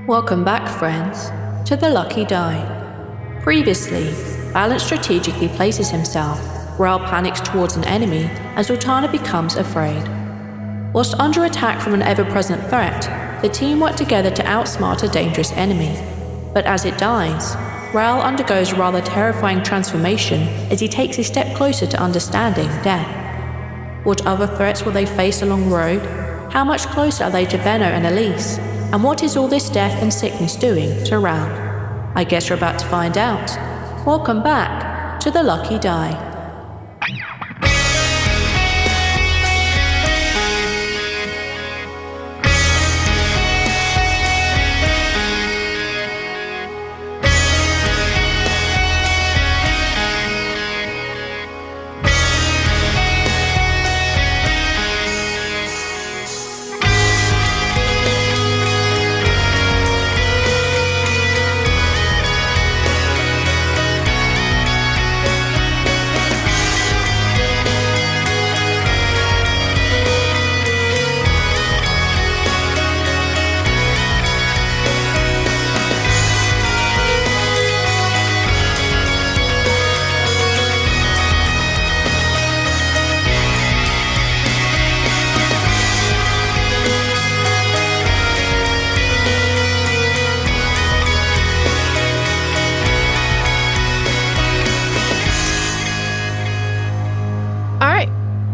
Welcome back, friends, to the Lucky Die. Previously, Balance strategically places himself. Rhal panics towards an enemy as Zaltanna becomes afraid. Whilst under attack from an ever-present threat, the team work together to outsmart a dangerous enemy. But as it dies, Rhal undergoes a rather terrifying transformation as he takes a step closer to understanding death. What other threats will they face along the road? How much closer are they to Beno and Elise? And what is all this death and sickness doing to Rhal? I guess you're about to find out. Welcome back to the Lucky Die.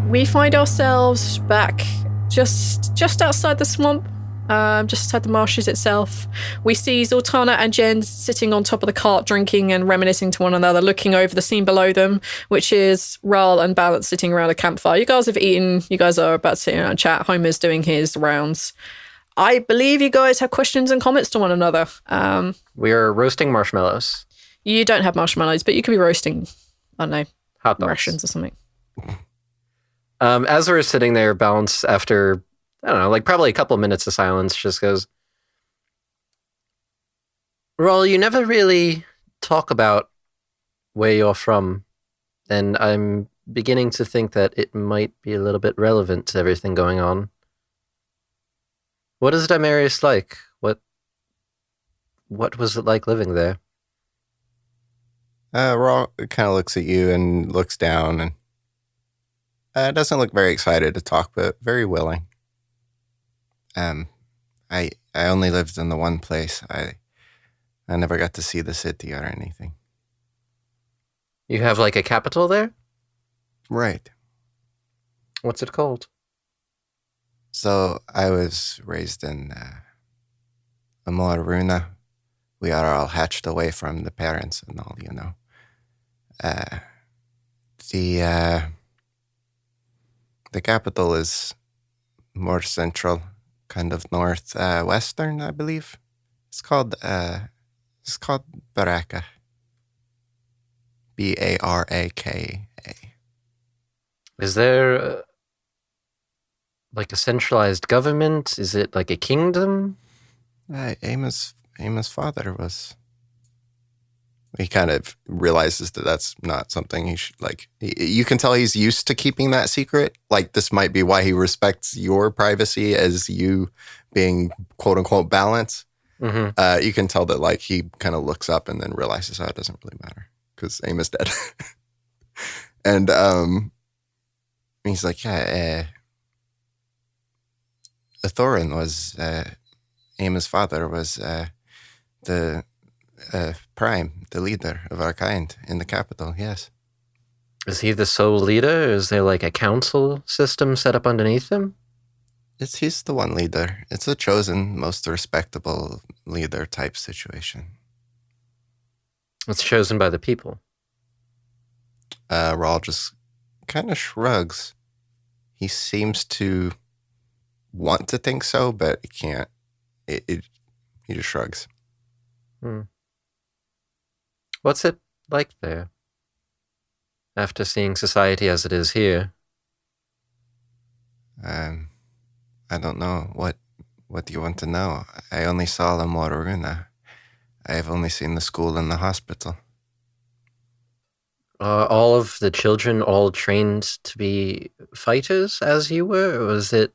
We find ourselves back just outside the swamp, just outside the marshes itself. We see Zaltanna and Jen sitting on top of the cart, drinking and reminiscing to one another, looking over the scene below them, which is Rhal and Balance sitting around a campfire. You guys have eaten. You guys are about to sit around and chat. Homer's doing his rounds. I believe you guys have questions and comments to one another. We are roasting marshmallows. You don't have marshmallows, but you could be roasting, I don't know, hot dogs. Rations or something. As we're sitting there, Balance, after, I don't know, like probably a couple of minutes of silence, just goes, Rhal, you never really talk about where you're from, and I'm beginning to think that it might be a little bit relevant to everything going on. What is Dimarius like? What was it like living there? Rhal kind of looks at you and looks down and doesn't look very excited to talk, but very willing. I only lived in the one place. I never got to see the city or anything. You have like a capital there? Right. What's it called? So I was raised in Amoruna. We are all hatched away from the parents and all, you know. The capital is more central, kind of northwestern, I believe. It's called Baraka. Baraka. Is there like a centralized government? Is it like a kingdom? Amos' father was. He kind of realizes that that's not something he should, like, you can tell he's used to keeping that secret. Like, this might be why he respects your privacy as you being quote unquote Balance. Mm-hmm. You can tell that, like, he kind of looks up and then realizes, oh, it doesn't really matter because Amos dead. And he's like, yeah, Thorin was, Amos' father was the Prime, the leader of our kind in the capital, yes. Is he the sole leader? Is there like a council system set up underneath him? He's the one leader. It's a chosen, most respectable leader type situation. It's chosen by the people. Rhal just kind of shrugs. He seems to want to think so, but he can't. He just shrugs. What's it like there? After seeing society as it is here? I don't know. What do you want to know? I only saw La Moruna. I have only seen the school and the hospital. Are all of the children all trained to be fighters as you were? Or was it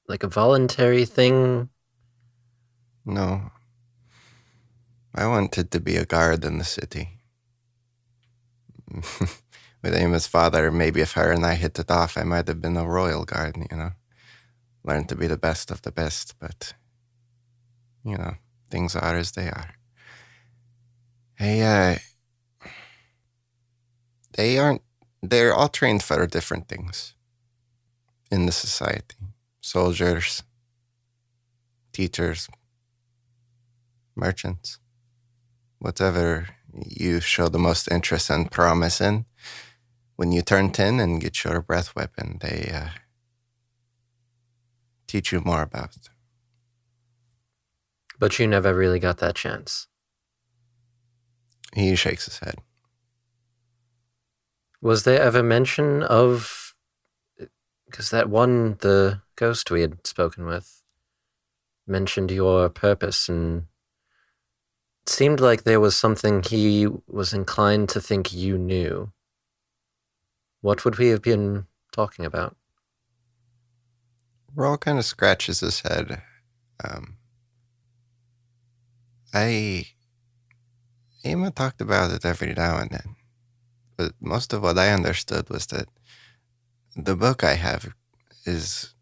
like a voluntary thing? No. I wanted to be a guard in the city. With Emma's father, maybe if her and I hit it off, I might have been a royal guard, Learn to be the best of the best, but, things are as they are. They're all trained for different things in the society. Soldiers, teachers, merchants, whatever you show the most interest and promise in. When you turn 10 and get your breath weapon, they teach you more about. But you never really got that chance. He shakes his head. Was there ever mention of... Because the ghost we had spoken with, mentioned your purpose, and it seemed like there was something he was inclined to think you knew. What would we have been talking about? Rhal kind of scratches his head. Emma talked about it every now and then, but most of what I understood was that the book I have is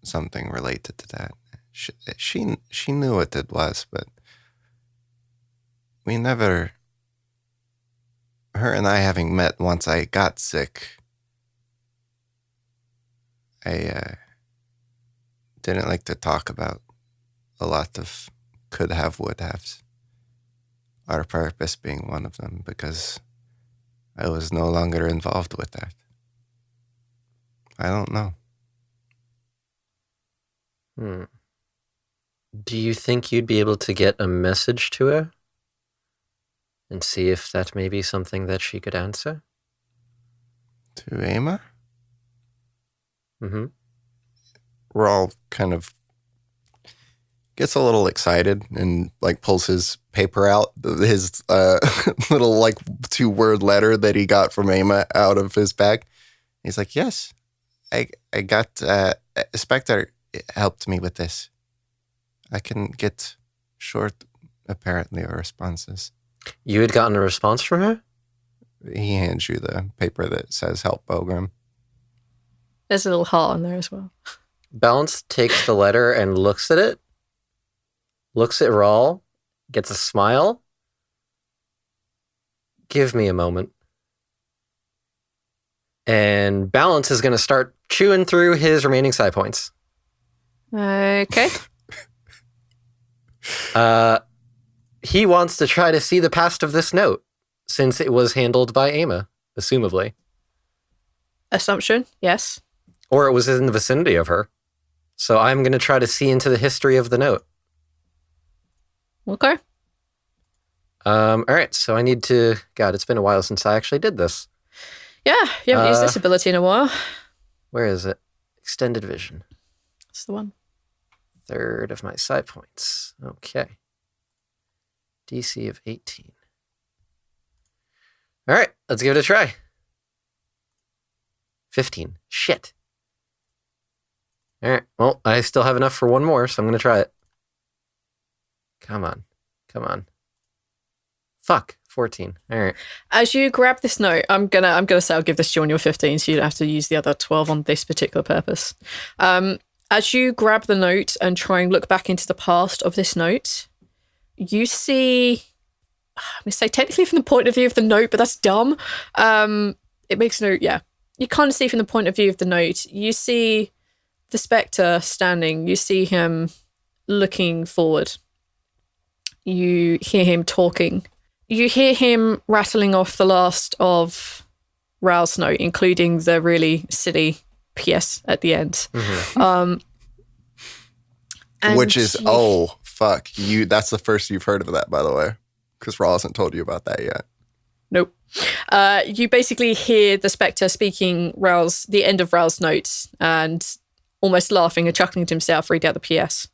something related to that. She knew what it was, but we never... Her and I having met once I got sick, I didn't like to talk about a lot of could have, would haves. Our purpose being one of them, because I was no longer involved with that. I don't know. Do you think you'd be able to get a message to her? And see if that may be something that she could answer? To Emma? Mm-hmm. Rhal kind of gets a little excited and pulls his paper out, his little 2-word letter that he got from Emma out of his bag. He's like, yes, I got, Spectre helped me with this. I can get short, apparently, responses. You had gotten a response from her? He hands you the paper that says help Bogrim. There's a little heart on there as well. Balance takes the letter and looks at it, looks at Rhal, gets a smile. Give me a moment. And Balance is going to start chewing through his remaining side points. Okay. He wants to try to see the past of this note, since it was handled by Emma, assumably. Assumption, yes. Or it was in the vicinity of her. So I'm going to try to see into the history of the note. Okay. All right, so I need to... God, it's been a while since I actually did this. Yeah, you haven't used this ability in a while. Where is it? Extended vision. That's the one. 3rd of my side points. Okay. DC of 18. All right, let's give it a try. 15. Shit. All right, well, I still have enough for one more, so I'm going to try it. Come on. Fuck. 14. All right. As you grab this note, I'm gonna say I'll give this to you on your 15, so you don't have to use the other 12 on this particular purpose. As you grab the note and try and look back into the past of this note, you see, I'm going to say technically from the point of view of the note, but that's dumb. It makes no, yeah. You kind of see from the point of view of the note, you see the Spectre standing, you see him looking forward. You hear him talking. You hear him rattling off the last of Rhal's note, including the really silly PS at the end. Mm-hmm. Which is, oh, fuck. That's the first you've heard of that, by the way, because Rhal hasn't told you about that yet. Nope. You basically hear the Spectre speaking the end of Rhal's notes and almost laughing and chuckling to himself, read out the PS.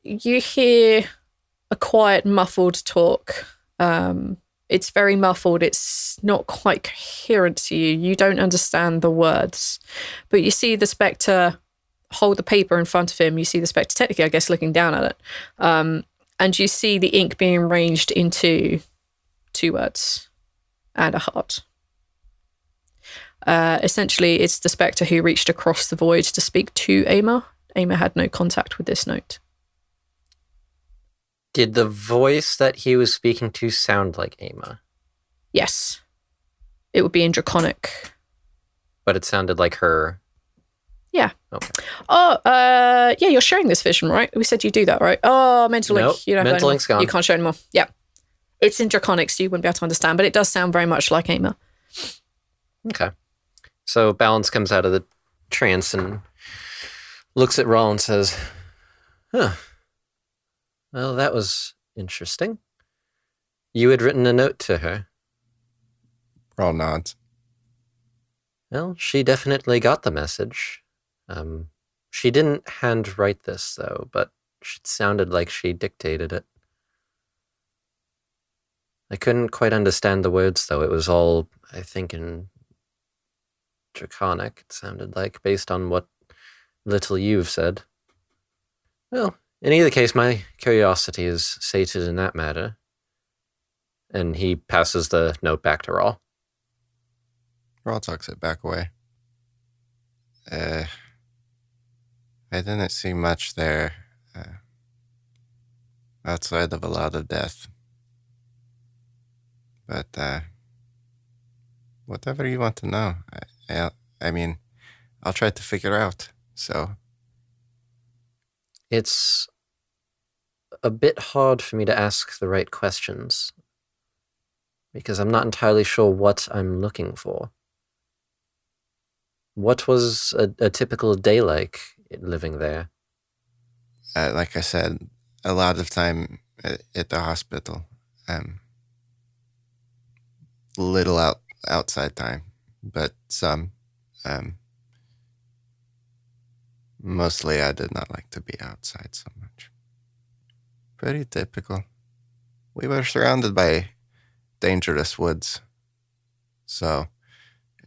You hear a quiet, muffled talk. It's very muffled. It's not quite coherent to you. You don't understand the words. But you see the Spectre hold the paper in front of him. You see the Spectre, technically, I guess, looking down at it. and you see the ink being arranged into 2 words and a heart. Essentially, it's the Spectre who reached across the void to speak to Ama. Ama had no contact with this note. Did the voice that he was speaking to sound like Ama? Yes. It would be in Draconic. But it sounded like her. Yeah. Okay. Oh, yeah, you're sharing this vision, right? We said you do that, right? Oh, mental link. Nope, You don't have mental it link's anymore. gone. You can't show anymore. Yeah. It's in Draconic, so you wouldn't be able to understand, but it does sound very much like Ama. Okay. So Balance comes out of the trance and looks at Rhal and says, huh. Well, that was interesting. You had written a note to her. Rhal nods. Well, she definitely got the message. She didn't handwrite this, though, but it sounded like she dictated it. I couldn't quite understand the words, though. It was all, I think, in Draconic, it sounded like, based on what little you've said. Well, in either case, my curiosity is sated in that matter. And he passes the note back to Rhal. Rhal tucks it back away. I didn't see much there outside of a lot of death. But whatever you want to know, I mean, I'll try to figure out. So It's a bit hard for me to ask the right questions because I'm not entirely sure what I'm looking for. What was a typical day like living there? like I said, a lot of time at the hospital. Little outside time, but some. Mostly I did not like to be outside so much. Pretty typical. We were surrounded by dangerous woods, so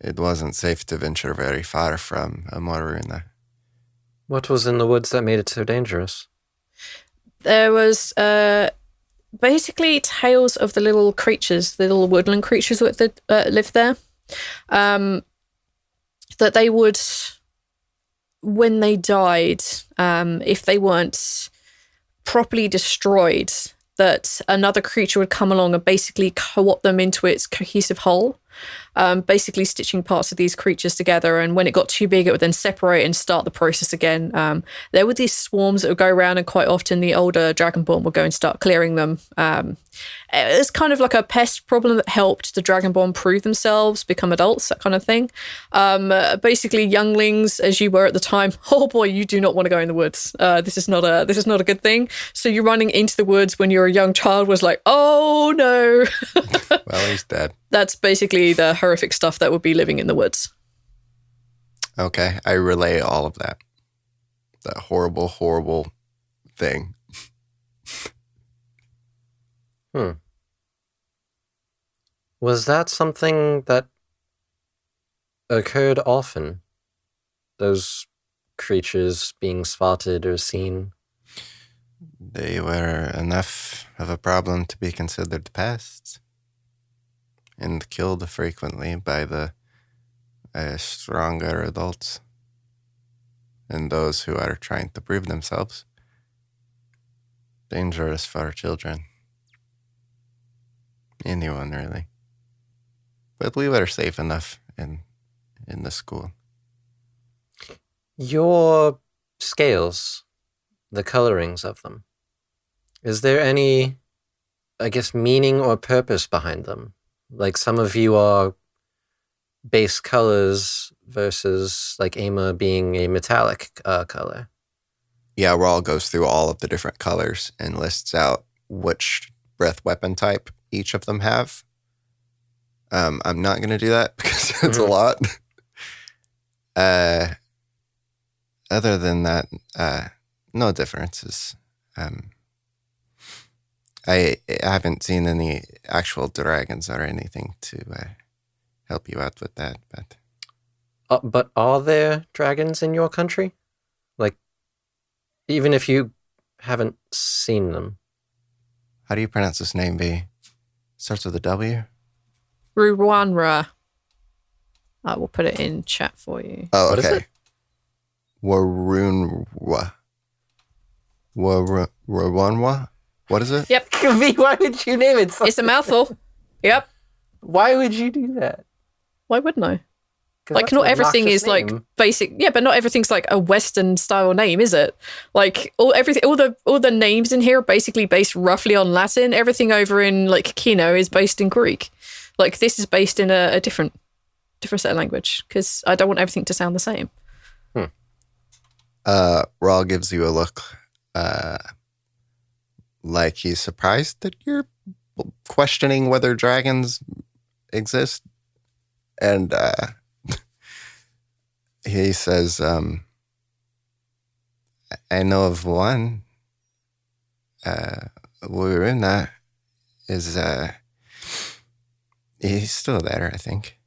it wasn't safe to venture very far from a marina. What was in the woods that made it so dangerous? There was basically tales of the little creatures, the little woodland creatures that lived there. That they would, when they died, if they weren't properly destroyed, that another creature would come along and basically co-opt them into its cohesive whole, basically stitching parts of these creatures together. And when it got too big, it would then separate and start the process again. There were these swarms that would go around, and quite often the older Dragonborn would go and start clearing them. It was kind of like a pest problem that helped the Dragonborn prove themselves, become adults, that kind of thing. Basically, younglings, as you were at the time, oh boy, you do not want to go in the woods. This is not a good thing. So you running into the woods when you're a young child was like, oh no. Well, he's dead. That's basically the horrific stuff that would be living in the woods. Okay, I relay all of that. That horrible, horrible thing. Was that something that occurred often? Those creatures being spotted or seen? They were enough of a problem to be considered pests and killed frequently by the stronger adults and those who are trying to prove themselves. Dangerous for children. Anyone, really. But we were safe enough in the school. Your scales, the colorings of them, is there any, I guess, meaning or purpose behind them? Like some of you are base colors versus like Ama being a metallic color. Yeah, Rhal goes through all of the different colors and lists out which breath weapon type each of them have. I'm not going to do that because it's a lot. Other than that, no differences. I haven't seen any actual dragons or anything to help you out with that. But are there dragons in your country? Like, even if you haven't seen them? How do you pronounce this name, B? Starts with a W? Ruwanra. I will put it in chat for you. Oh, What is okay. it? Warunwa. Warunwa? What is it? Yep. V, why would you name it? It's a mouthful. Yep. Why would you do that? Why wouldn't I? 'Cause Like, that's not an everything obnoxious is like name. basic. Yeah, but not everything's like a Western style name, is it? Like all the names in here are basically based roughly on Latin. Everything over in like Kino is based in Greek. Like this is based in a different set of language because I don't want everything to sound the same. Rhal gives you a look like he's surprised that you're questioning whether dragons exist. And he says, I know of one. Waruna is, he's still there, I think.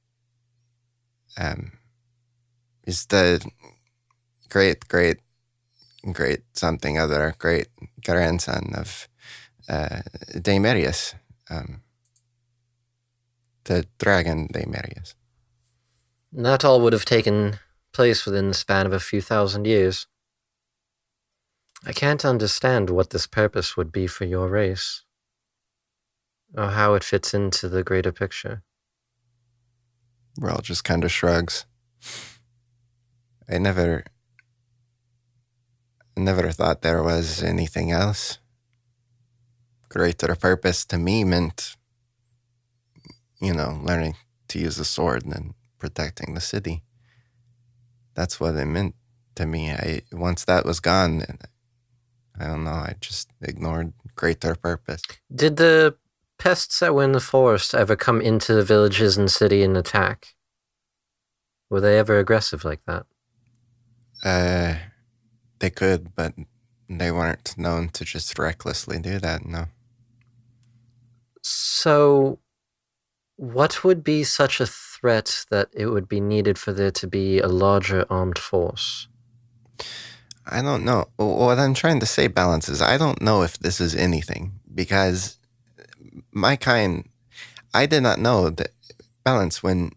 He's the great something other, great grandson of Daemerius, the dragon Daemerius. That all would have taken place within the span of a few thousand years. I can't understand what this purpose would be for your race, or how it fits into the greater picture. Rhal just kind of shrugs. I never thought there was anything else. Greater purpose to me meant, learning to use the sword and protecting the city. That's what it meant to me. Once that was gone, I don't know, I just ignored greater purpose. Did the pests that were in the forest ever come into the villages and city and attack? Were they ever aggressive like that? They could, but they weren't known to just recklessly do that, no. So, what would be such a threat that it would be needed for there to be a larger armed force? I don't know. What I'm trying to say, Balance, is I don't know if this is anything, because my kind, I did not know that, Balance, when...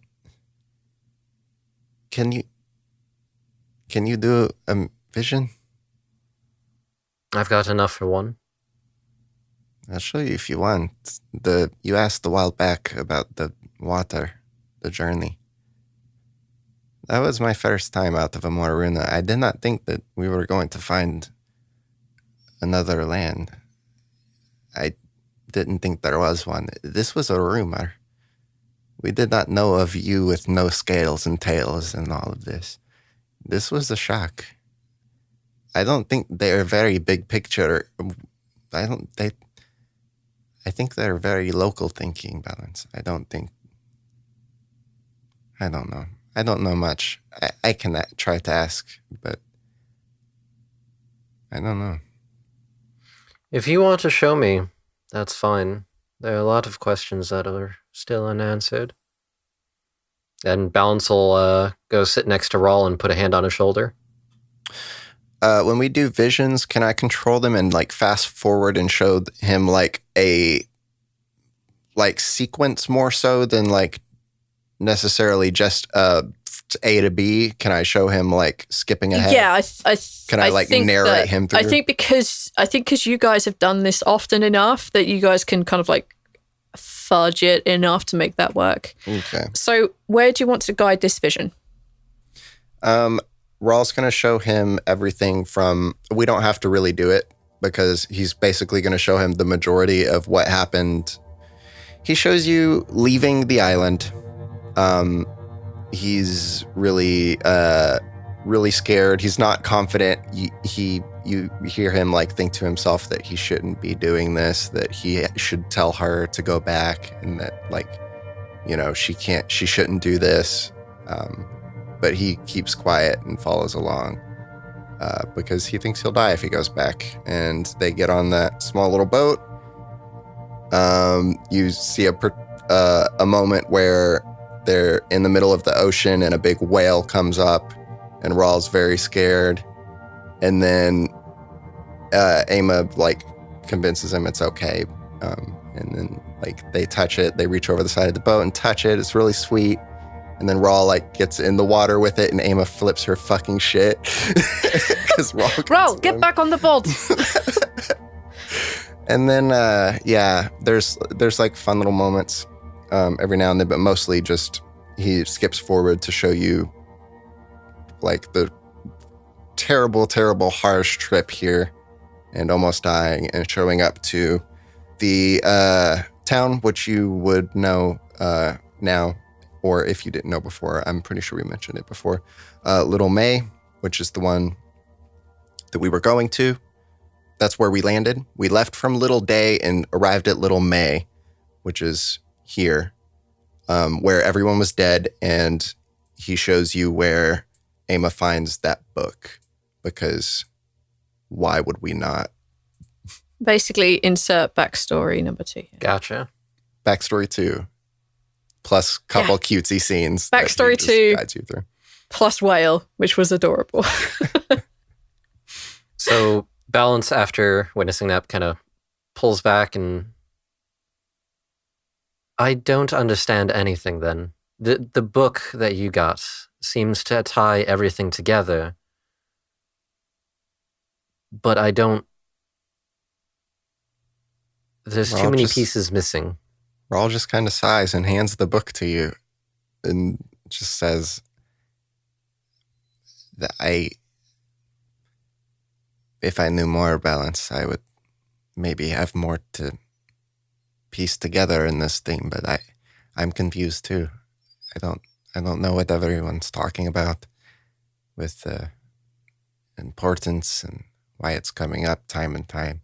Can you do a vision? I've got enough for one. I'll show you if you want. You asked a while back about the water, the journey. That was my first time out of Amoruna. I did not think that we were going to find another land. I didn't think there was one. This was a rumor. We did not know of you with no scales and tails and all of this. This was a shock. I don't think they're very big picture. I think they're very local thinking, Balance. I don't know. I don't know much. I can try to ask, but I don't know. If you want to show me, that's fine. There are a lot of questions that are still unanswered. And Balance will go sit next to Rhal and put a hand on his shoulder. When we do visions, can I control them and fast forward and show him a sequence more so than necessarily just A to B? Can I show him skipping ahead? Yeah, Can I think narrate him through? I think because you guys have done this often enough that you guys can kind of fudge it enough to make that work. Okay. So where do you want to guide this vision? Rhal's going to show him everything from, we don't have to really do it because he's basically going to show him the majority of what happened. He shows you leaving the island. He's really scared. He's not confident. You hear him think to himself that he shouldn't be doing this, that he should tell her to go back, and that she shouldn't do this. But he keeps quiet and follows along because he thinks he'll die if he goes back. And they get on that small little boat. You see a moment where they're in the middle of the ocean and a big whale comes up, and Rhal's very scared. And then Ama convinces him it's okay. And then like they touch it, they reach over the side of the boat and touch it. It's really sweet. And then Rhal like gets in the water with it, and Ama flips her fucking shit. Because Rhal, get back on the boat. And then there's like fun little moments every now and then, but mostly just he skips forward to show you like the terrible, terrible, harsh trip here, and almost dying, and showing up to the town, which you would know now. Or if you didn't know before, I'm pretty sure we mentioned it before. Little May, which is the one that we were going to. That's where we landed. We left from Little Day and arrived at Little May, which is here, where everyone was dead. And he shows you where Ama finds that book, because why would we not? Basically, insert backstory number 2. Gotcha. Backstory 2. Plus couple cutesy scenes. Backstory that he 2. guides you through. Plus whale, which was adorable. So Balance, after witnessing that, kind of pulls back, and I don't understand anything then. The book that you got seems to tie everything together, but I don't... There's too many pieces missing. Rhal just kind of sighs and hands the book to you and just says that if I knew more Balance, I would maybe have more to piece together in this thing, but I'm confused too. I don't know what everyone's talking about with importance and why it's coming up time and time.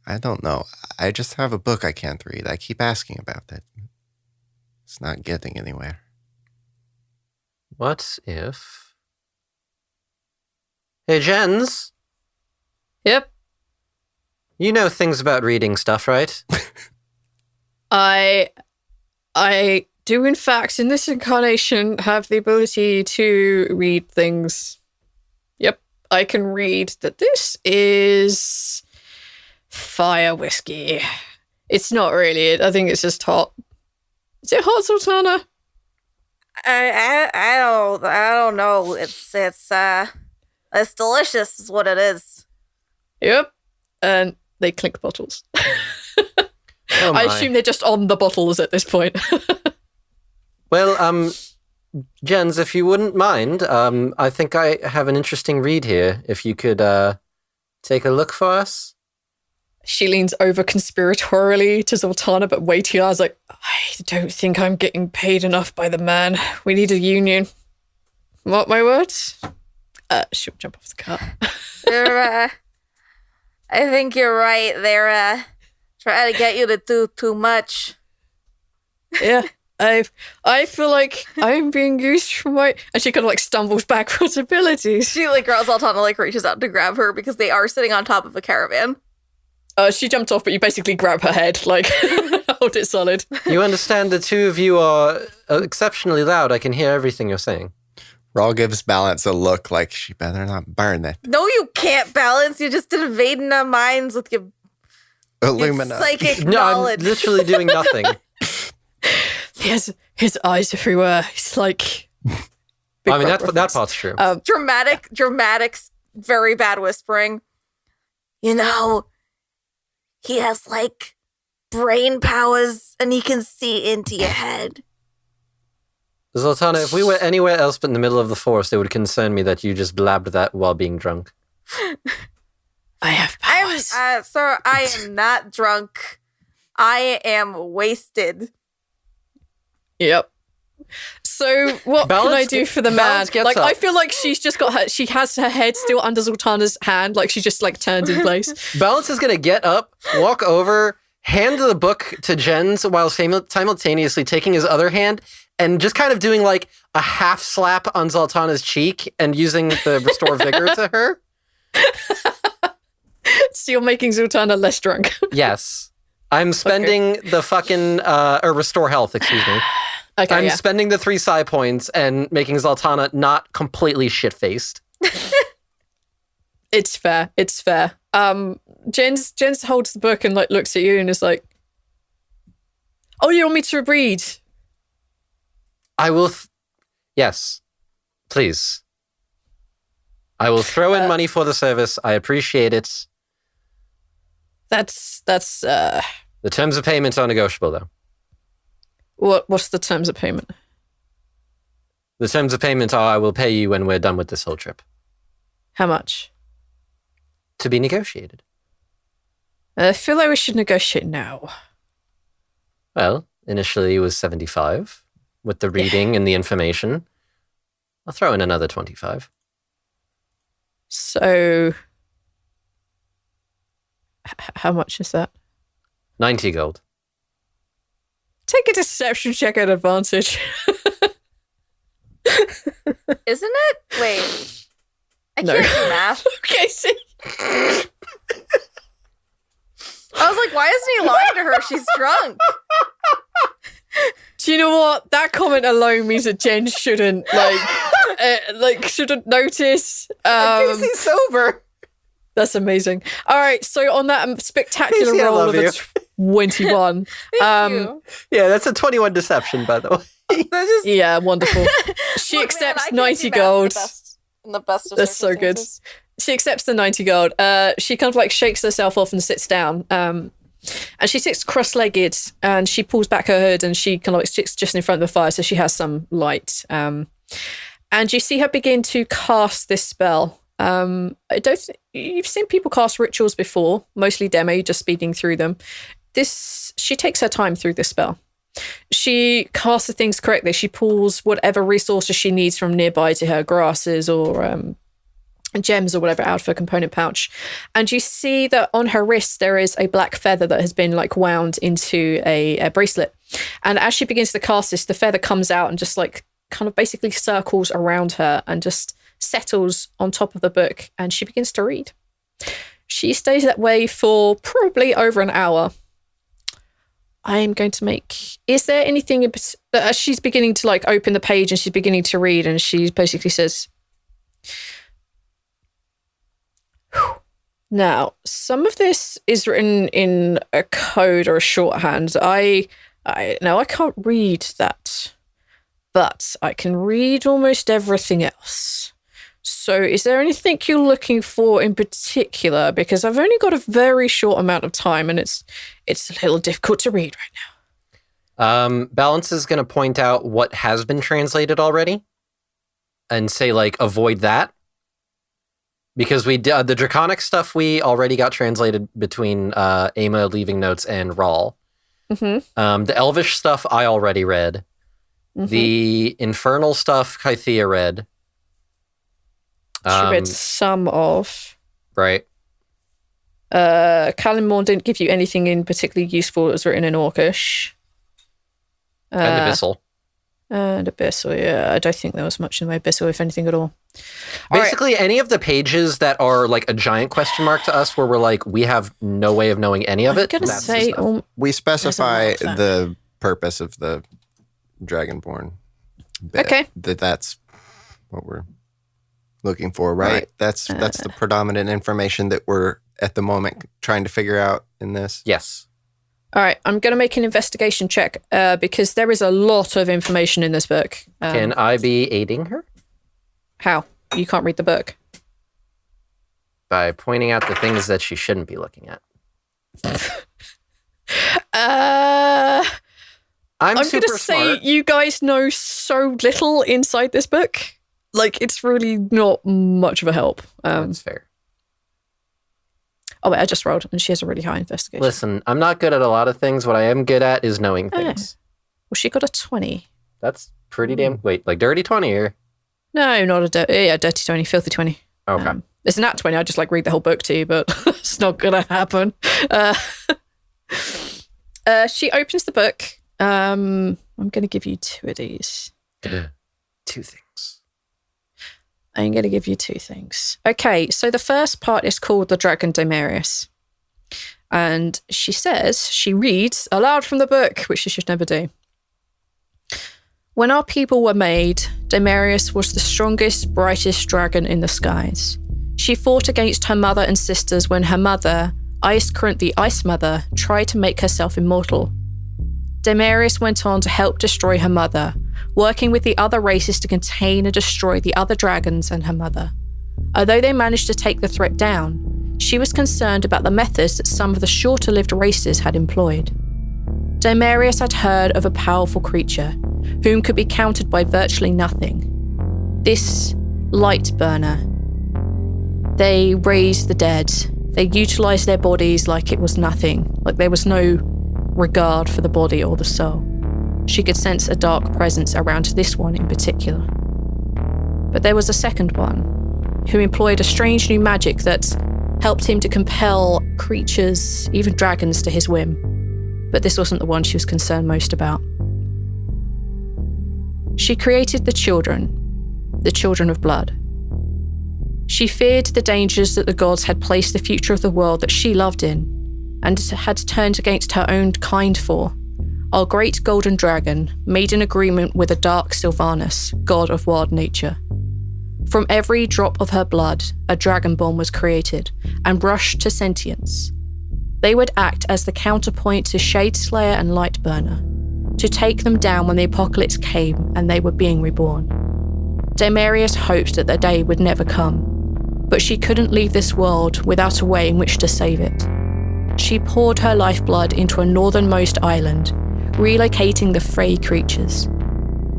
I don't know. I just have a book I can't read. I keep asking about it. It's not getting anywhere. What if... Hey, Jens, Yep. you know things about reading stuff, right? I do, in fact, in this incarnation, have the ability to read things. Yep. I can read that this is fire whiskey. It's not really. I think it's just hot. Is it hot, Zaltanna? I don't know. It's delicious is what it is. Yep. And they clink bottles. Oh I my. assume they're just on the bottles at this point. Well, Jens, if you wouldn't mind, I think I have an interesting read here. If you could take a look for us. She leans over conspiratorially to Zaltanna, but way too. I was like, I don't think I'm getting paid enough by the man. We need a union. Mark my words. She'll jump off the cart. I think you're right. They're trying to get you to do too much. Yeah, I feel like I'm being used for my... And she kind of like stumbles backwards abilities. She Zaltanna reaches out to grab her because they are sitting on top of a caravan. She jumped off, but you basically grab her head, like, hold it solid. You understand the two of you are exceptionally loud. I can hear everything you're saying. Rhal gives Balance a look like she better not burn it. No, you can't, Balance. You're just invading our minds with your Illumina. psychic No, I'm knowledge. literally doing nothing. He has his eyes everywhere. He's like... I mean, that part's true. Dramatic, very bad whispering. You know, he has brain powers and he can see into your head. Zaltanna, if we were anywhere else but in the middle of the forest, it would concern me that you just blabbed that while being drunk. I have powers. Sir, I am not drunk. I am wasted. Yep. So what Balance can I do for the man? Balance gets up. I feel like she's just got her... She has her head still under Zaltanna's hand. Like, she just, turns in place. Balance is going to get up, walk over, hand the book to Jens while simultaneously taking his other hand and just kind of doing, a half slap on Zaltanna's cheek and using the restore vigor to her. So you're making Zaltanna less drunk. Yes. I'm spending the fucking... or restore health, excuse me. Okay, I'm yeah. spending the 3 psi points and making Zaltanna not completely shit-faced. It's fair. It's fair. Jens holds the book and like looks at you and is like, "Oh, you want me to read?" I will. Yes, please. I will throw in money for the service. I appreciate it. That's The terms of payment are negotiable, though. What's the terms of payment? The terms of payment are I will pay you when we're done with this whole trip. How much? To be negotiated. I feel like we should negotiate now. Well, initially it was 75 with the reading and the information. I'll throw in another 25. So, how much is that? 90 gold. Take a deception check at advantage. Isn't it? Wait. I can't do math. Okay, see. I was like, why isn't he lying to her? She's drunk. Do you know what? That comment alone means that Jen shouldn't shouldn't notice. Casey's sober. That's amazing. All right, so on that spectacular Casey, I roll love of you. a 21. Thank you. Yeah, that's a 21 deception, by the way. That's just, Yeah, wonderful. She Look, accepts man, I can't 90 do math gold. in the best of That's so good. circumstances. She accepts the 90 gold. She kind of like shakes herself off and sits down. And she sits cross-legged and she pulls back her hood and she kind of like sits just in front of the fire so she has some light. And you see her begin to cast this spell. You've seen people cast rituals before, mostly demo, just speeding through them. She takes her time through this spell. She casts the things correctly. She pulls whatever resources she needs from nearby to her, grasses or gems or whatever, out of her component pouch. And you see that on her wrist there is a black feather that has been like wound into a bracelet. And as she begins to cast this, the feather comes out and just like kind of basically circles around her and just settles on top of the book, and she begins to read. She stays that way for probably over an hour. I am going to make... Is there anything... As she's beginning to like open the page and she's beginning to read, and she basically says... Now, some of this is written in a code or a shorthand. I can't read that, but I can read almost everything else. So is there anything you're looking for in particular? Because I've only got a very short amount of time and it's a little difficult to read right now. Balance is going to point out what has been translated already and say, like, avoid that. Because we did the draconic stuff we already got translated between Ama leaving notes and Rhal. Mm-hmm. The elvish stuff I already read. Mm-hmm. The infernal stuff Kythea read. She read some of. Right. Kalimorn didn't give you anything in particularly useful that was written in Orcish. And Abyssal. And Abyssal, yeah. I don't think there was much in the way of Abyssal, if anything at all. Basically, any of the pages that are like a giant question mark to us where we're like, we have no way of knowing any of it. I'm going to say... We specify There's a lot of the purpose of the Dragonborn bit. Okay. That's what we're looking for, right? That's the predominant information that we're at the moment trying to figure out in this. Yes. All right, I'm going to make an investigation check because there is a lot of information in this book. Can I be aiding her? How? You can't read the book. By pointing out the things that she shouldn't be looking at. I'm going super to say smart. you guys know so little inside this book. Like, it's really not much of a help. That's fair. Oh, wait, I just rolled, and she has a really high investigation. Listen, I'm not good at a lot of things. What I am good at is knowing things. Well, she got a 20. That's pretty damn... Wait, like dirty 20 or... No, not a dirty 20, filthy 20. Okay. It's a nat 20. I just like read the whole book to you, but it's not going to happen. She opens the book. I'm going to give you 2 of these. 2 things. I'm going to give you 2 things. Okay, so the first part is called The Dragon Daemarius. And she reads aloud from the book, which she should never do. When our people were made, Daemarius was the strongest, brightest dragon in the skies. She fought against her mother and sisters when her mother, Icecrant the Ice Mother tried to make herself immortal. Daenerys went on to help destroy her mother, working with the other races to contain and destroy the other dragons and her mother. Although they managed to take the threat down, she was concerned about the methods that some of the shorter-lived races had employed. Daenerys had heard of a powerful creature, whom could be countered by virtually nothing. This light burner. They raised the dead. They utilized their bodies like it was nothing, like there was no regard for the body or the soul. She could sense a dark presence around this one in particular. But there was a second one, who employed a strange new magic that helped him to compel creatures, even dragons, to his whim. But this wasn't the one she was concerned most about. She created the children of blood. She feared the dangers that the gods had placed the future of the world that she loved in, and had turned against her own kind for. Our great golden dragon made an agreement with a dark Sylvanus, god of wild nature. From every drop of her blood, a dragonborn was created and rushed to sentience. They would act as the counterpoint to Shadeslayer and Lightburner, to take them down when the apocalypse came and they were being reborn. Daenerys hoped that the day would never come, but she couldn't leave this world without a way in which to save it. She poured her lifeblood into a northernmost island, relocating the Frey creatures.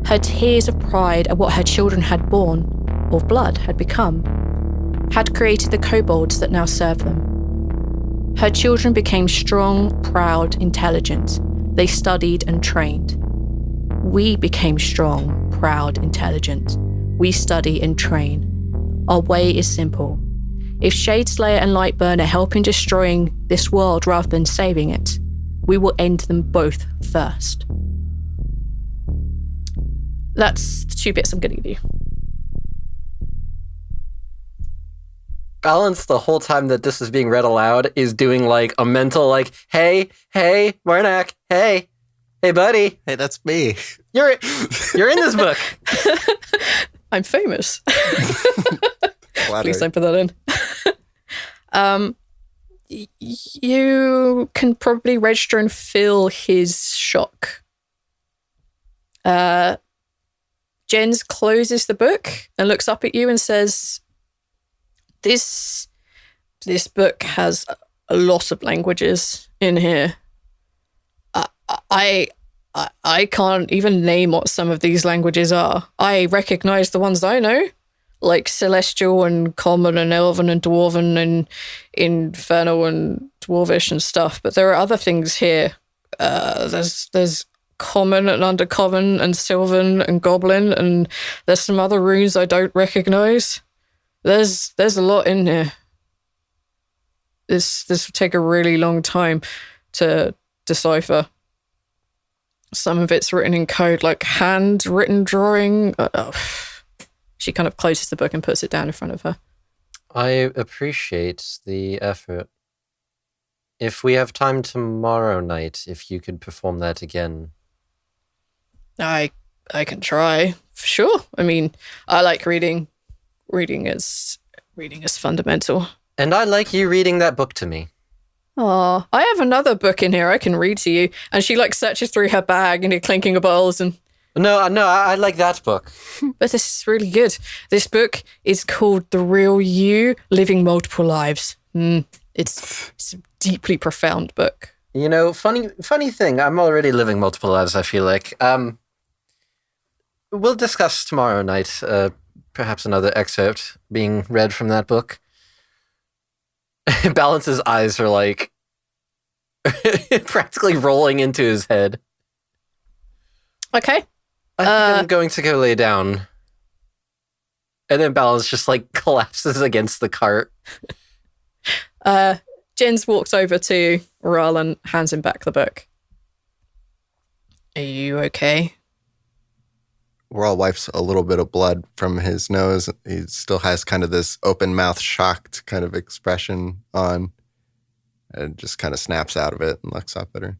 Her tears of pride at what her children had borne, or blood had become, had created the kobolds that now serve them. Her children became strong, proud, intelligent. They studied and trained. We became strong, proud, intelligent. We study and train. Our way is simple. If Shadeslayer and Lightburner help in destroying this world rather than saving it, we will end them both first. That's the 2 bits I'm going to give you. Balance the whole time that this is being read aloud is doing like a mental like, hey, Marnak, hey, buddy. Hey, that's me. You're in this book. I'm famous. Flattered. Please don't put that in. You can probably register and feel his shock. Jens closes the book and looks up at you and says, This book has a lot of languages in here. I can't even name what some of these languages are. I recognize the ones I know, like Celestial and Common and Elven and Dwarven and Infernal and Dwarvish and stuff. But there are other things here. There's Common and Undercommon and Sylvan and Goblin, and there's some other runes I don't recognize. There's a lot in here. This will take a really long time to decipher. Some of it's written in code, like handwritten drawing. She kind of closes the book and puts it down in front of her. I appreciate the effort. If we have time tomorrow night, if you could perform that again. I can try, for sure. I mean, I like reading. Reading is fundamental. And I like you reading that book to me. Oh, I have another book in here I can read to you. And she like searches through her bag and you're clinking of bowls and... No, I like that book. But this is really good. This book is called The Real You, Living Multiple Lives. It's a deeply profound book. You know, funny thing, I'm already living multiple lives, I feel like. We'll discuss tomorrow night, perhaps another excerpt being read from that book. Balance's eyes are like practically rolling into his head. Okay. I think I'm going to go lay down. And then Balance just like collapses against the cart. Jens walks over to Rhal and hands him back the book. Are you okay? Rhal wipes a little bit of blood from his nose. He still has kind of this open mouth, shocked kind of expression on, and just kind of snaps out of it and looks up at her.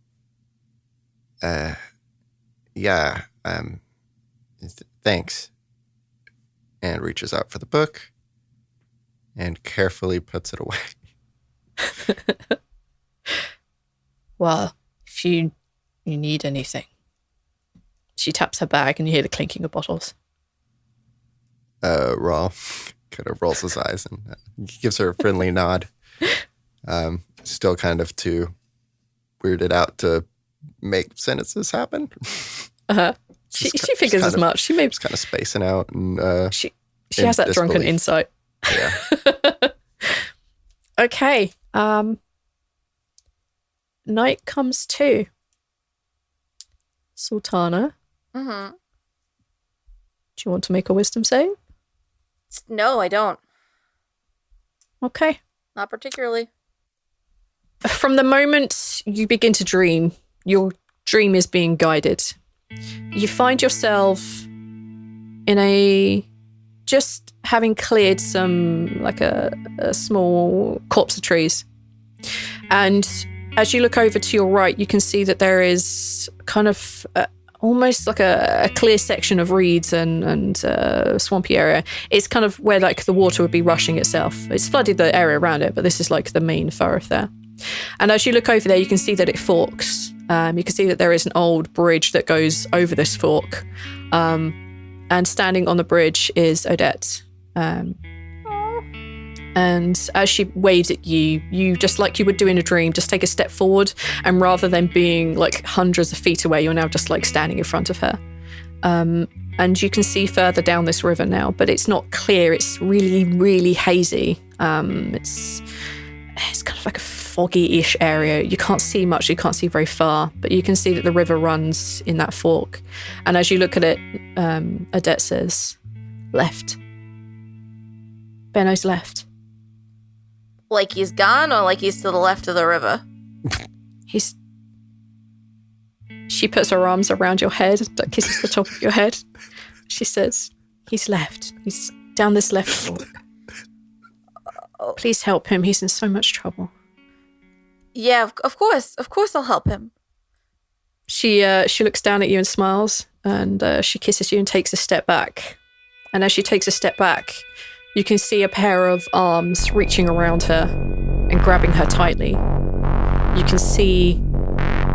Thanks. And reaches out for the book and carefully puts it away. Well, if you need anything. She taps her bag and you hear the clinking of bottles. Rhal kind of rolls his eyes and gives her a friendly nod. Still kind of too weirded out to make sentences happen. She figures as much. She maybe just kind of spacing out, and she has that drunken insight. Yeah. Okay. Night comes too. Zaltanna. Mm-hmm. Do you want to make a wisdom save? No, I don't. Okay. Not particularly. From the moment you begin to dream, your dream is being guided. You find yourself in just having cleared some, like a small copse of trees. And as you look over to your right, you can see that there is kind of almost like a clear section of reeds and swampy area. It's kind of where like the water would be rushing itself. It's flooded the area around it, but this is like the main thoroughfare. And as you look over there, you can see that it forks. You can see that there is an old bridge that goes over this fork. And standing on the bridge is Odette. And as she waves at you, you just like you would do in a dream, just take a step forward. And rather than being like hundreds of feet away, you're now just like standing in front of her. And you can see further down this river now, but it's not clear. It's really, really hazy. It's kind of like a foggy-ish area. You can't see much. You can't see very far, but you can see that the river runs in that fork. And as you look at it, Odette says, left. Beno's left. Like he's gone or like he's to the left of the river? She puts her arms around your head, kisses the top of your head. She says, he's left. He's down this left fork. Please help him. He's in so much trouble. Yeah, of course. Of course I'll help him. She looks down at you and smiles, and she kisses you and takes a step back. And as she takes a step back, you can see a pair of arms reaching around her and grabbing her tightly. You can see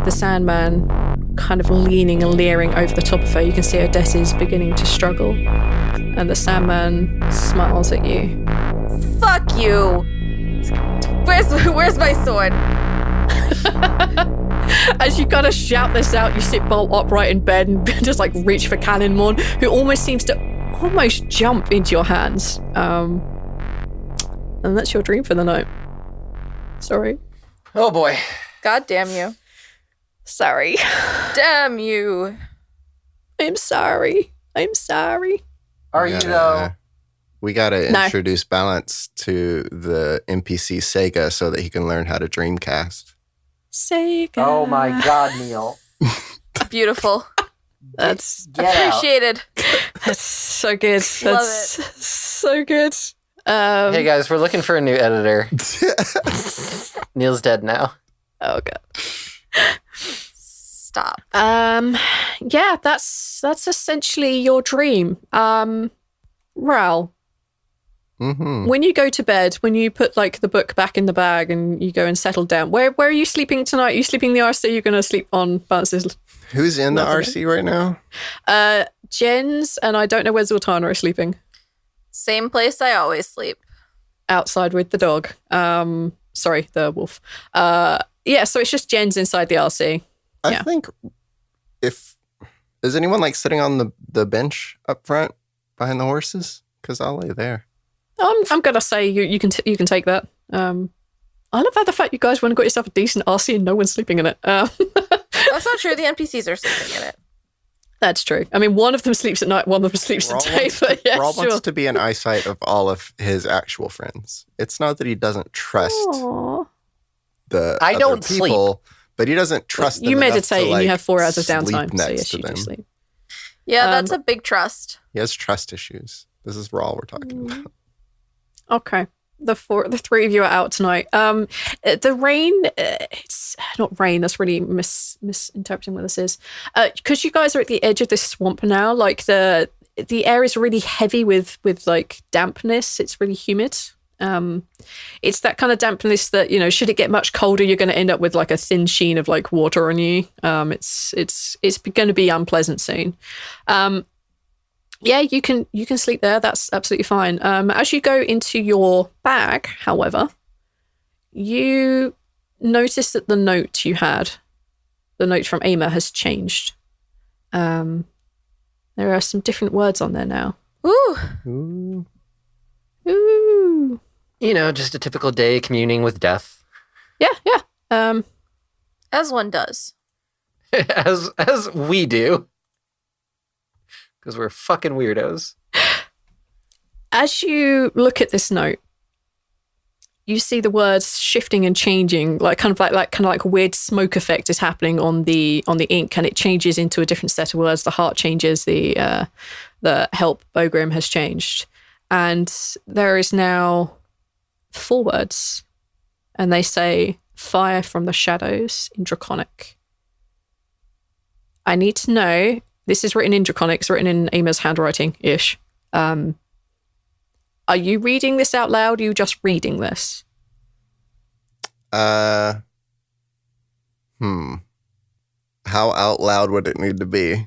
the Sandman kind of leaning and leering over the top of her. You can see Odette is beginning to struggle. And the Sandman smiles at you. Fuck you! Where's my sword? As you kind of shout this out, you sit bolt upright in bed and just like reach for Cannonmorn, who almost seems to jump into your hands. And that's your dream for the night. Sorry. Oh boy. God damn you. Sorry. Damn you. I'm sorry. Are you though? We gotta introduce balance to the NPC Sega so that he can learn how to dreamcast. Sega. Oh my God, Neil. Beautiful. That's appreciated. That's so good. Love That's it. so good. Hey guys, we're looking for a new editor. Neil's dead now. Oh god. Stop. Yeah, that's essentially your dream. Rhal. Mm-hmm. When you go to bed, when you put like the book back in the bag and you go and settle down, where are you sleeping tonight? Are you sleeping in the RC? You're going to sleep on Balance's? Who's in the RC right now? Jens, and I don't know where Zaltanna is sleeping. Same place I always sleep. Outside with the dog. Sorry, the wolf. Yeah, so it's just Jens inside the RC. I think is anyone like sitting on the bench up front behind the horses? Because I'll lay there. I'm gonna say you can take that. I love how the fact you guys went and got yourself a decent RC and no one's sleeping in it. That's not true. The NPCs are sleeping in it. That's true. I mean, one of them sleeps at night, one of them sleeps at day. But yeah, Rhal sure. wants to be in eyesight of all of his actual friends. It's not that he doesn't trust the I other don't people, but he doesn't trust them. You enough meditate to, and you like, have 4 hours of sleep downtime. So next yes, to you do them. sleep. Yeah, that's a big trust. He has trust issues. This is Rhal we're talking about. Okay. The 3 of you are out tonight. The rain, it's not rain, that's really misinterpreting what this is. Because you guys are at the edge of this swamp now, like the air is really heavy with like dampness. It's really humid. It's that kind of dampness that, you know, should it get much colder, you're going to end up with like a thin sheen of like water on you. It's going to be unpleasant soon. Yeah, you can sleep there. That's absolutely fine. As you go into your bag, however, you notice that the note from Ama has changed. There are some different words on there now. Ooh. Ooh. You know, just a typical day communing with death. Yeah. As one does. as we do. Because we're fucking weirdos. As you look at this note, you see the words shifting and changing, like a weird smoke effect is happening on the ink, and it changes into a different set of words. The heart changes, the help Bogrim has changed, and there is now 4 words, and they say fire from the shadows in Draconic. I need to know. This is written in Draconic. It's written in Ama's handwriting ish. Are you reading this out loud? Or are you just reading this? How out loud would it need to be?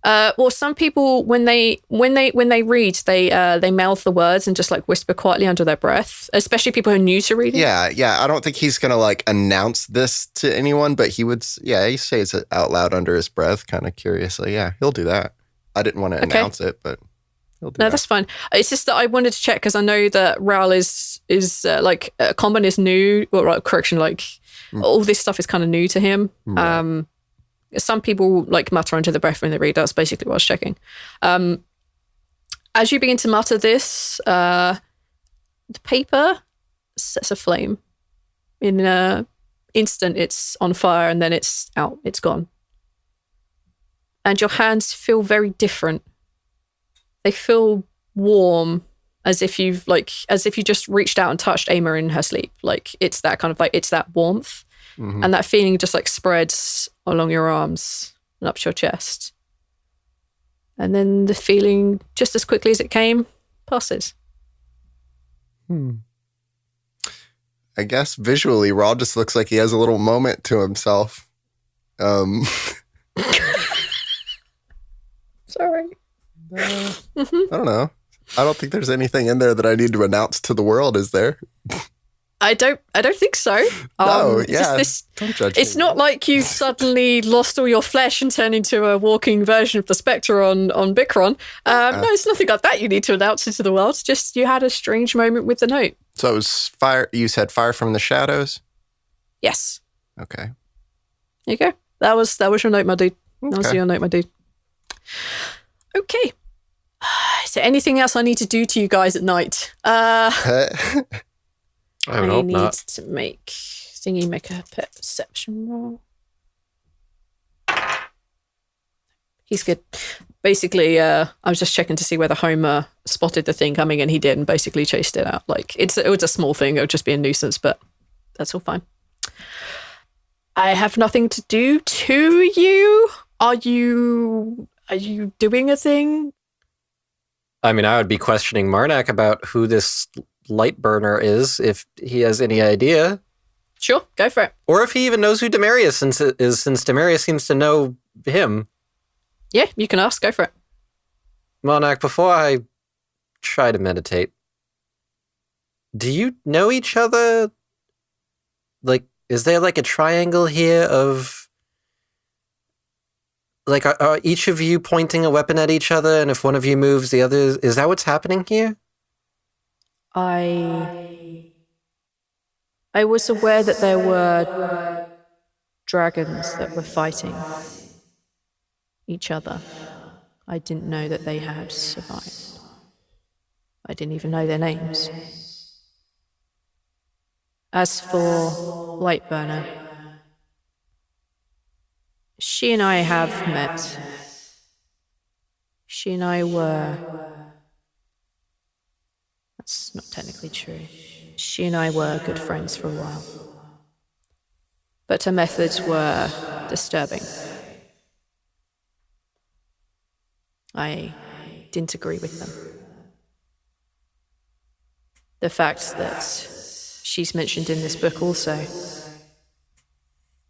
Well, some people when they read, they mouth the words and just like whisper quietly under their breath. Especially people who are new to reading. Yeah. I don't think he's gonna like announce this to anyone, but he would. Yeah, he says it out loud under his breath, kind of curiously. Yeah, he'll do that. I didn't want to announce it, but he'll do that. No, that's fine. It's just that I wanted to check because I know that Rhal is like Common is new, or like, correction, like all this stuff is kind of new to him. Right. Some people like mutter under the breath when they read. That's basically what I was checking. As you begin to mutter this, the paper sets aflame. In an instant, it's on fire, and then it's out. It's gone. And your hands feel very different. They feel warm, as if you just reached out and touched Ama in her sleep. Like it's that kind of like, it's that warmth. Mm-hmm. And that feeling just like spreads along your arms and up your chest. And then the feeling, just as quickly as it came, passes. I guess visually, Rhal just looks like he has a little moment to himself. Sorry. I don't know. I don't think there's anything in there that I need to announce to the world, is there? I don't think so. No, yeah. Don't judge it's me. not like you've suddenly lost all your flesh and turned into a walking version of the Spectre on Bicron. No, it's nothing like that you need to announce it to the world. It's just you had a strange moment with the note. So it was fire. You said fire from the shadows? Yes. Okay. There you go. That was your note, my dude. Okay. That was your note, my dude. Okay. Is there anything else I need to do to you guys at night? I would hope need not. to make a perception roll. He's good. Basically, I was just checking to see whether Homer spotted the thing coming, and he did, and basically chased it out. Like it was a small thing; it would just be a nuisance, but that's all fine. I have nothing to do to you. Are you doing a thing? I mean, I would be questioning Marnak about who this light burner is, if he has any idea. Sure, go for it. Or if he even knows who Demarius is, since Demarius seems to know him. Yeah, you can ask. Go for it. Marnak, before I try to meditate, do you know each other? Like, is there like a triangle here of... Like, are each of you pointing a weapon at each other, and if one of you moves, the other... Is that what's happening here? I was aware that there were dragons that were fighting each other. I didn't know that they had survived. I didn't even know their names. As for Lightburner, she and I have met. She and I were... That's not technically true. She and I were good friends for a while. But her methods were disturbing. I didn't agree with them. The fact that she's mentioned in this book also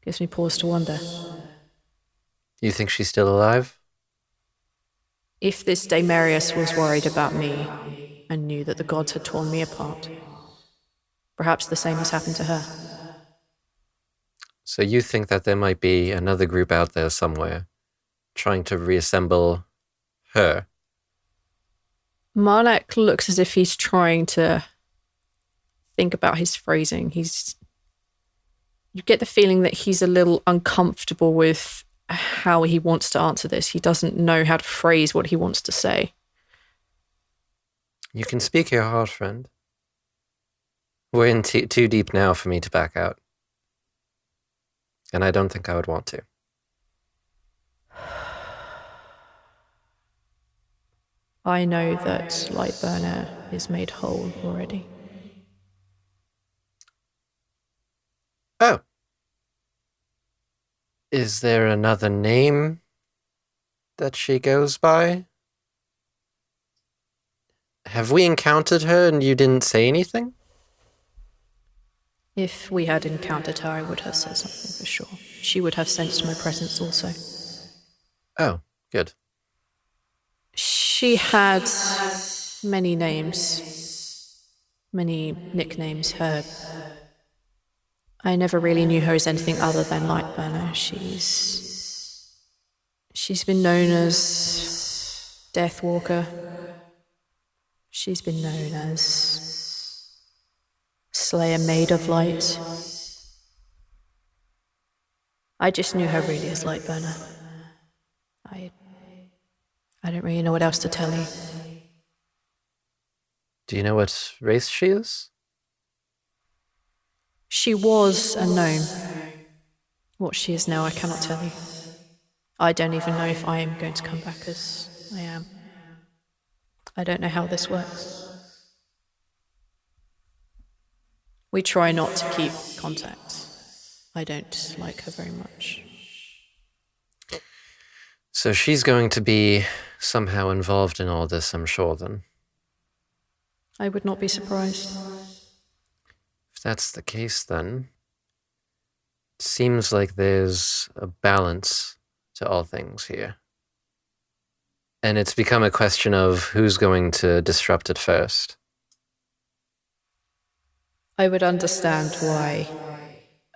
gives me pause to wonder. You think she's still alive? If this Daemarius was worried about me and knew that the gods had torn me apart, perhaps the same has happened to her. So you think that there might be another group out there somewhere trying to reassemble her? Marnak looks as if he's trying to think about his phrasing. You get the feeling that he's a little uncomfortable with how he wants to answer this. He doesn't know how to phrase what he wants to say. You can speak your heart, friend. We're in too deep now for me to back out. And I don't think I would want to. I know that Lightburner is made whole already. Oh. Is there another name that she goes by? Have we encountered her and you didn't say anything? If we had encountered her, I would have said something for sure. She would have sensed my presence also. Oh, good. She had many names, many nicknames. I never really knew her as anything other than Lightburner. She's been known as Deathwalker. She's been known as Slayer Maid of Light. I just knew her really as Lightburner. I don't really know what else to tell you. Do you know what race she is? She was a gnome. What she is now, I cannot tell you. I don't even know if I am going to come back as I am. I don't know how this works. We try not to keep contact. I don't like her very much. So she's going to be somehow involved in all this, I'm sure, then. I would not be surprised. If that's the case, then it seems like there's a balance to all things here. And it's become a question of who's going to disrupt it first. I would understand why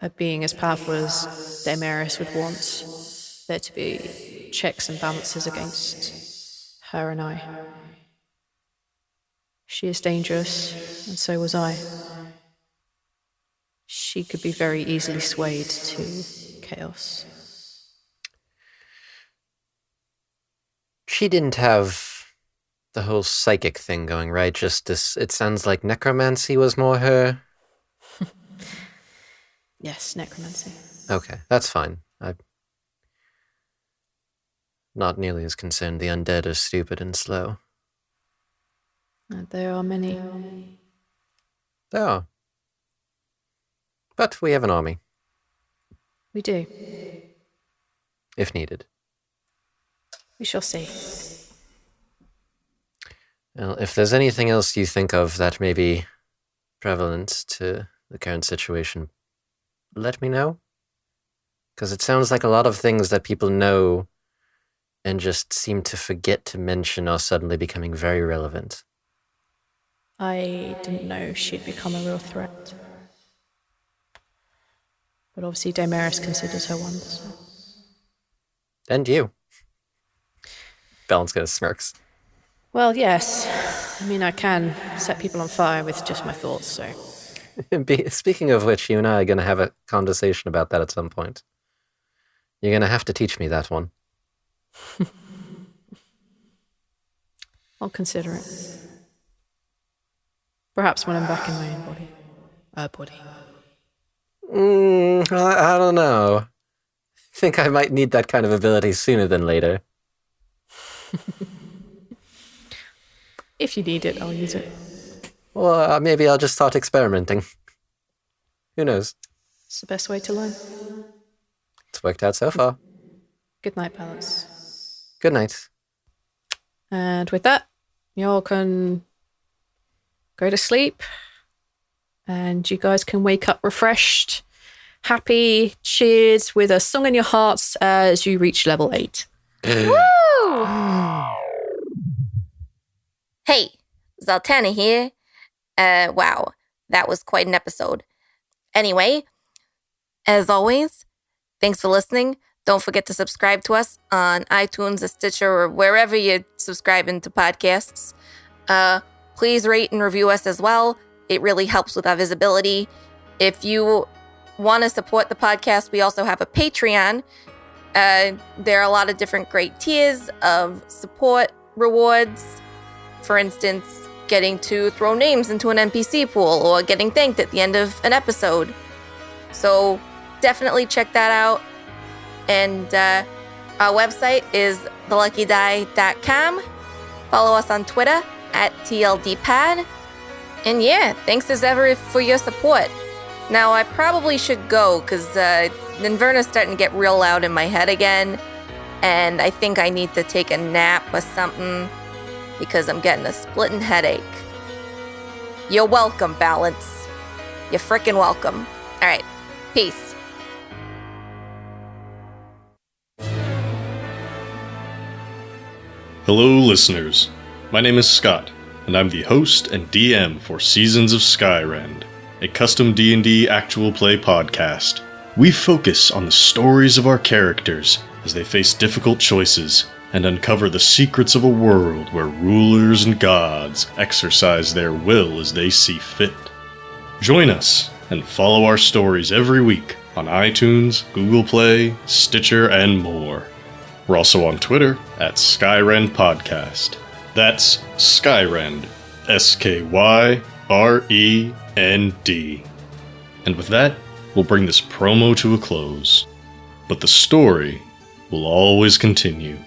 a being as powerful as Daemarius would want there to be checks and balances against her and I. She is dangerous, and so was I. She could be very easily swayed to chaos. She didn't have the whole psychic thing going, right? Just this, it sounds like necromancy was more her. Yes, necromancy. Okay, that's fine. I'm not nearly as concerned. The undead are stupid and slow. There are many. They are. But we have an army, We do. if needed. We shall see. Well, if there's anything else you think of that may be prevalent to the current situation, let me know. Because it sounds like a lot of things that people know and just seem to forget to mention are suddenly becoming very relevant. I didn't know she'd become a real threat. But obviously Daenerys considers her one. So. And you. Balance kind of smirks. Well, yes. I mean, I can set people on fire with just my thoughts, so... Speaking of which, you and I are going to have a conversation about that at some point. You're going to have to teach me that one. I'll consider it. Perhaps when I'm back in my own body. I don't know. I think I might need that kind of ability sooner than later. If you need it, I'll use it. Well, maybe I'll just start experimenting. Who knows? It's the best way to learn. It's worked out so far. Good night, Balance. Good night. And with that, y'all can go to sleep. And you guys can wake up refreshed, happy, cheered, with a song in your hearts as you reach level 8. Woo! Hey, Zaltanna here. Wow, that was quite an episode. Anyway, as always, thanks for listening. Don't forget to subscribe to us on iTunes or Stitcher or wherever you're subscribing to podcasts. Please rate and review us as well. It really helps with our visibility. If you want to support the podcast, we also have a Patreon. There are a lot of different great tiers of support rewards. For instance, getting to throw names into an NPC pool or getting thanked at the end of an episode. So definitely check that out. And our website is theluckydie.com. Follow us on Twitter at TLDpad. And yeah, thanks as ever for your support. Now, I probably should go because Inverna's starting to get real loud in my head again. And I think I need to take a nap or something because I'm getting a splitting headache. You're welcome, Balance. You're frickin' welcome. All right, peace. Hello, listeners. My name is Scott, and I'm the host and DM for Seasons of Skyrend, a custom D&D actual play podcast. We focus on the stories of our characters as they face difficult choices and uncover the secrets of a world where rulers and gods exercise their will as they see fit. Join us and follow our stories every week on iTunes, Google Play, Stitcher, and more. We're also on Twitter at Skyrend Podcast. That's Skyrend, Skyrend. And with that, we'll bring this promo to a close. But the story will always continue.